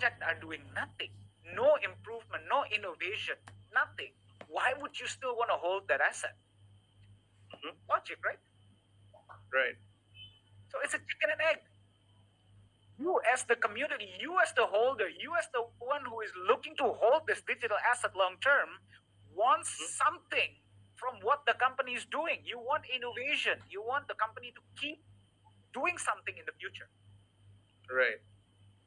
project are doing nothing, no improvement, no innovation, nothing, why would you still want to hold that asset? Logic, right? Right. So it's a chicken and egg. You as the community, you as the holder, you as the one who is looking to hold this digital asset long term, wants something from what the company is doing. You want innovation. You want the company to keep doing something in the future. Right.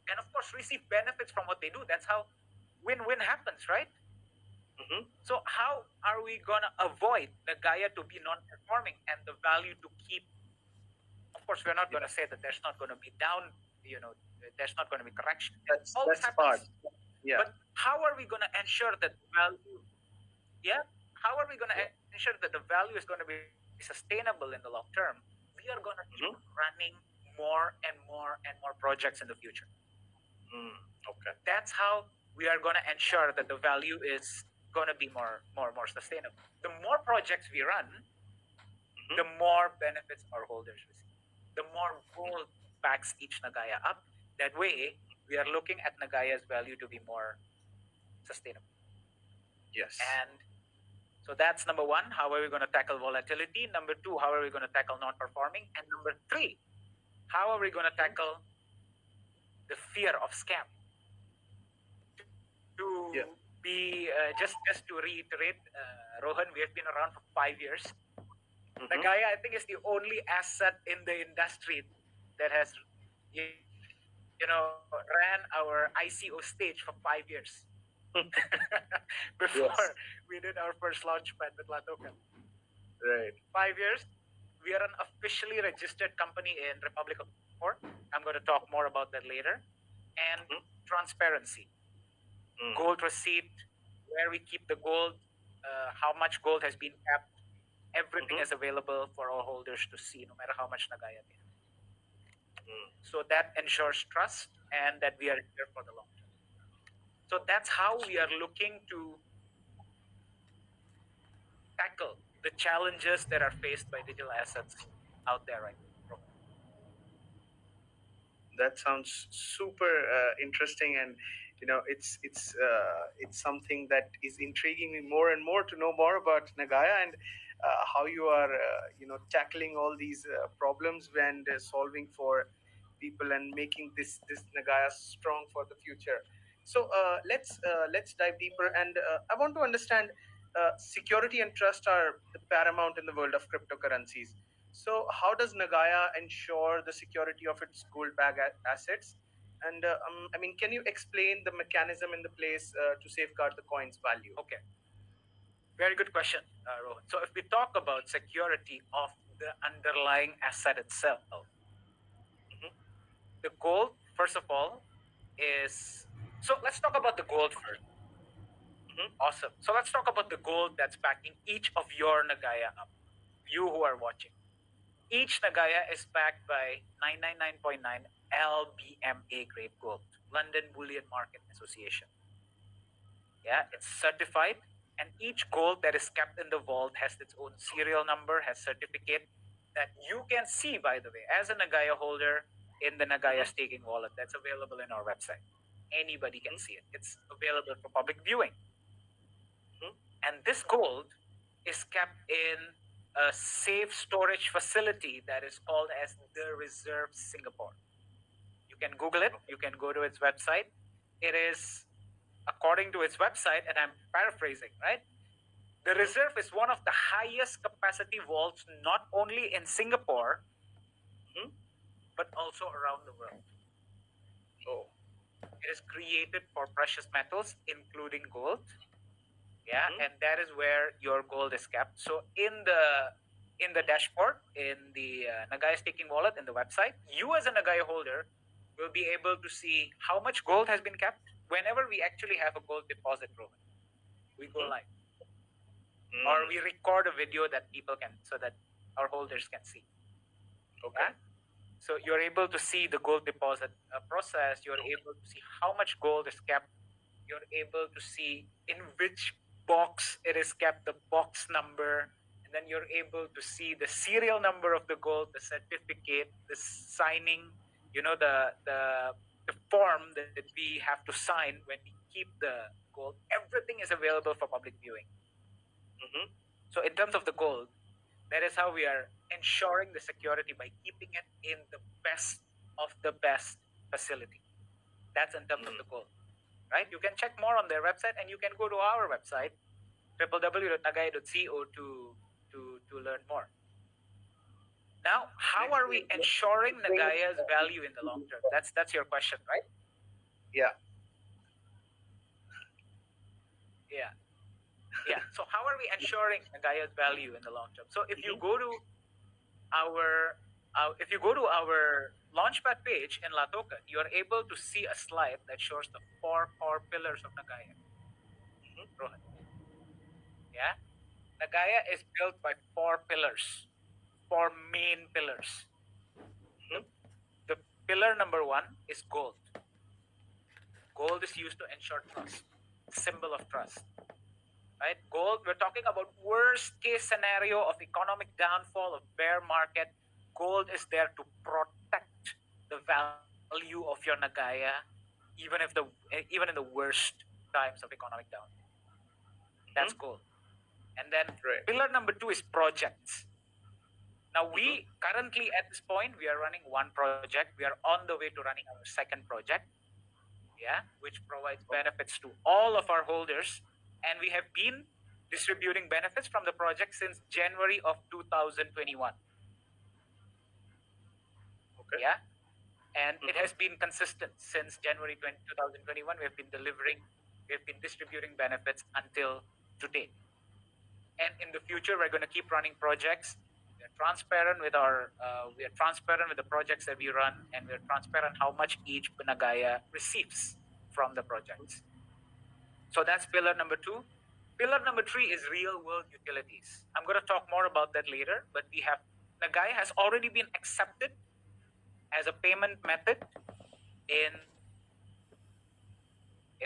And of course, receive benefits from what they do. That's how win-win happens, right? So how are we gonna avoid Nagaya to be non-performing and the value to keep? Of course, we're not going to say that there's not going to be there's not going to be correction. That's happens. part. Yeah. But how are we going to ensure that the value? Yeah. How are we going to ensure that the value is going to be sustainable in the long term? We are going to keep running more and more and more projects in the future. Okay. That's how we are going to ensure that the value is going to be more sustainable. The more projects we run, the more benefits our holders receive. The more gold backs each Nagaya up. That way, we are looking at Nagaya's value to be more sustainable. Yes. And so that's number one. How are we going to tackle volatility? Number two, how are we going to tackle non-performing? And number three, how are we going to tackle the fear of scam? To be just to reiterate, Rohan, we have been around for 5 years. Nagaya, I think, is the only asset in the industry that has, ran our ICO stage for 5 years before we did our first launchpad with Latoken. Right. 5 years. We are an officially registered company in Republic of Singapore. I'm going to talk more about that later. And transparency. Gold receipt, where we keep the gold, how much gold has been kept. Everything is available for all holders to see, no matter how much Nagaya they have. So that ensures trust and that we are here for the long term. So that's how we are looking to tackle the challenges that are faced by digital assets out there right now. That sounds super interesting, and it's something that is intriguing me more and more to know more about Nagaya and how you are tackling all these problems and solving for people and making this Nagaya strong for the future. So let's dive deeper, and I want to understand security and trust are the paramount in the world of cryptocurrencies. So how does Nagaya ensure the security of its gold-backed assets? And can you explain the mechanism in the place to safeguard the coin's value? Okay. Very good question, Rohan. So if we talk about security of the underlying asset itself, the gold, first of all, is... So let's talk about the gold first. Awesome. So let's talk about the gold that's backing each of your Nagaya up. You who are watching. Each Nagaya is backed by 999.9 LBMA grade gold, London Bullion Market Association. Yeah, it's certified, and each gold that is kept in the vault has its own serial number, has certificate that you can see, by the way, as a Nagaya holder in the Nagaya staking wallet that's available in our website. Anybody can see it. It's available for public viewing. And this gold is kept in a safe storage facility that is called as the Reserve Singapore. You can Google it. You can go to its website. It is, according to its website, and I'm paraphrasing, right? The Reserve is one of the highest capacity vaults, not only in Singapore, but also around the world. Oh. It is created for precious metals, including gold. Yeah, and that is where your gold is kept. So in the dashboard, in the Nagaya staking wallet, in the website, you as a Nagaya holder will be able to see how much gold has been kept. Whenever we actually have a gold deposit, Rohan, we go live. Or we record a video that people can, so that our holders can see. Okay. Yeah? So you're able to see the gold deposit process. You're able to see how much gold is kept. You're able to see in which box it is kept, the box number, and then you're able to see the serial number of the gold, the certificate, the signing, the the form that we have to sign when we keep the gold, everything is available for public viewing. Mm-hmm. So in terms of the gold, that is how we are ensuring the security by keeping it in the best of the best facility. That's in terms of the gold, right? You can check more on their website, and you can go to our website, www.nagaya.co to learn more. Now, how are we ensuring Nagaya's value in the long term? That's your question, right? Yeah. Yeah. So how are we ensuring Nagaya's value in the long term? So if you go to our launchpad page in Latoken, you are able to see a slide that shows the 4 core pillars of Nagaya. Rohan. Yeah. Nagaya is built by 4 pillars, 4 main pillars. The pillar number 1 is gold. Gold is used to ensure trust, symbol of trust. Right? Gold, we're talking about worst case scenario of economic downfall, of bear market. Gold is there to protect the value of your Nagaya, even in the worst times of economic downfall. That's gold. And then pillar number 2 is projects. Now we currently at this point we are running one project. We are on the way to running our second project, which provides benefits to all of our holders, and we have been distributing benefits from the project since January of 2021. Okay. Yeah, and it has been consistent since January 2021. We have been distributing benefits until today. And in the future, we're going to keep running projects. We are transparent with the projects that we run, and we're transparent how much each Nagaya receives from the projects. So that's pillar number 2. Pillar number 3 is real world utilities. I'm going to talk more about that later, but Nagaya has already been accepted as a payment method in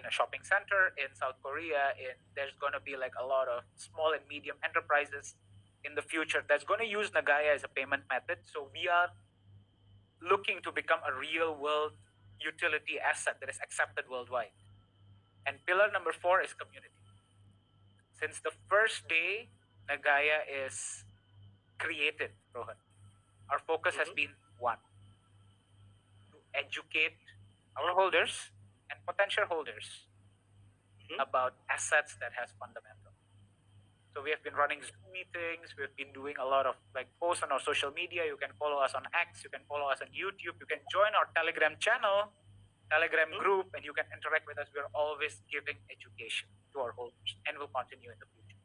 a shopping center in South Korea. There's going to be like a lot of small and medium enterprises in the future that's going to use Nagaya as a payment method. So we are looking to become a real world utility asset that is accepted worldwide. And pillar number 4 is community. Since the first day Nagaya is created, Rohan, our focus has been one: to educate our holders and potential holders about assets that has fundamental. So we have been running Zoom meetings. We've been doing a lot of like posts on our social media. You can follow us on X. You can follow us on YouTube. You can join our Telegram channel, Telegram group, and you can interact with us. We're always giving education to our holders, and will continue in the future.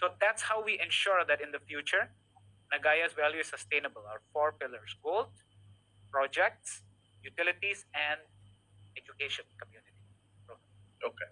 So that's how we ensure that in the future, Nagaya's value is sustainable. Our 4 pillars: gold, projects, utilities, and education community. Okay.